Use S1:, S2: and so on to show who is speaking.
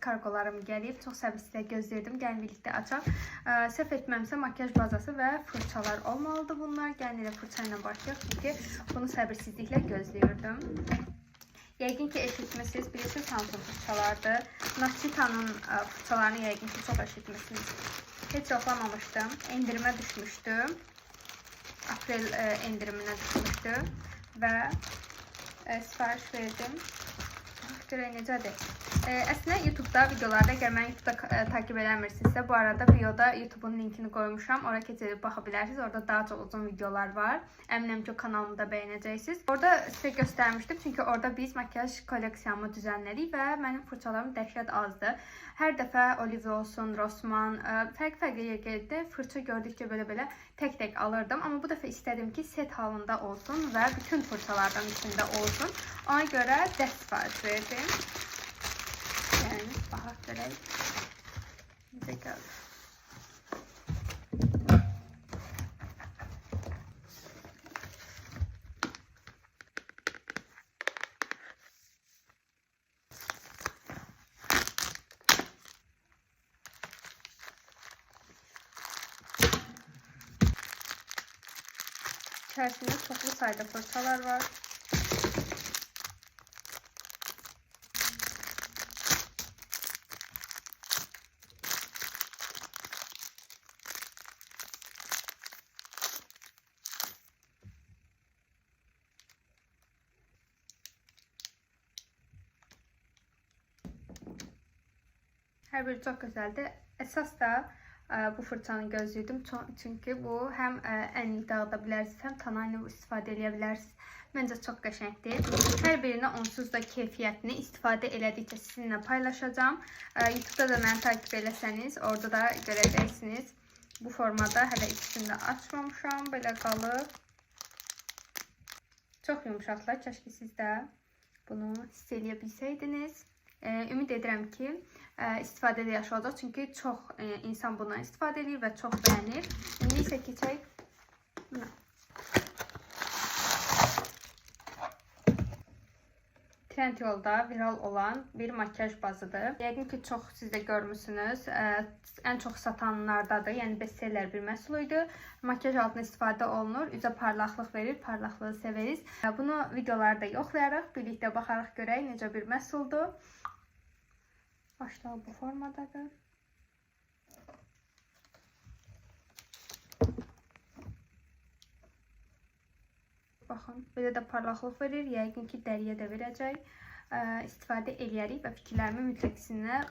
S1: Kargolarım gəlib. Çox səbirsizlə gözləyirdim. Gəlin birlikdə açaq. Səhv etməmsə makyaj bazası və fırçalar olmalıdır bunlar. Gəlin elə fırça ilə başlayaq. Çünki bunu səbirsizliklə gözləyirdim. Yəqin ki eşitmişsiniz. Bilirsiniz hansı fırçalardır. Nachitanın fırçalarını yəqin ki çox eşitmişsiniz. Heç yoxlamamışdım. Endirimə düşmüşdü. Aprel endiriminə düşmüşdü. Və sifariş verdim. Görək necədir. Əslində YouTube'da videolarda, əgər məni YouTube'da takip eləmirsinizsə, bu arada bioda YouTube'un linkini qoymuşam. Ora keçib baxa bilərsiniz. Orada daha çox uzun videolar var. Əminəm ki, kanalımı da bəyənəcəksiniz. Orada sizə göstərmişdim. Çünki orada biz makyaj kolleksiyamı düzənlədik və mənim fırçalarım dəhşət azdır. Hər dəfə Olive olsun, Rossmann, fərqli yerlərdə fırça gördükcə belə tək-tək alırdım. Amma bu dəfə istədim ki, set halında olsun və bütün fırçalardan içində olsun. Ona görə dəst sifariş verdim. Yəni, baxaq görək. Necə gəlir. İçərisində çoxlu sayda fırçalar var. Hər biri çox gözəldir. Əsas da bu fırçanı gözləyirdim. Çünki bu həm əlini dağıda bilərsiniz, həm tanayla istifadə edə bilərsiniz. Məncə çox qəşəngdir. Hər birinə onsuz da keyfiyyətini istifadə elədikcə sizinlə paylaşacağım. YouTube'da da məni takip eləsəniz, orada da görəcəksiniz. Bu formada hələ ikisini də açmamışam. Belə qalıb. Çox yumuşaqlar. Kəşki siz də bunu hiss eləyə bilsəydiniz. Ümid edirəm ki, istifadədə yaxşı olacaq. Çünki çox insan bundan istifadə edir və çox bəyənir. İndi isə keçək buna. Trendyolda viral olan bir makyaj bazıdır. Yəqin ki, çox siz də görmüsünüz. Ən çox satanlardadır. Yəni bestseller bir məhsul idi. Makyaj altına istifadə olunur. Üzə parlaqlıq verir. Parlaqlığı severiz. Bunu videolarda yoxlayaraq, birlikdə baxaraq görək necə bir məhsuldur. Başlığı bu formadadır. Baxın, belə də parlaqlıq verir. Yəqin ki, dəriyə də verəcək. İstifadə eləyərik və fikirlərimi mütləq sizinlə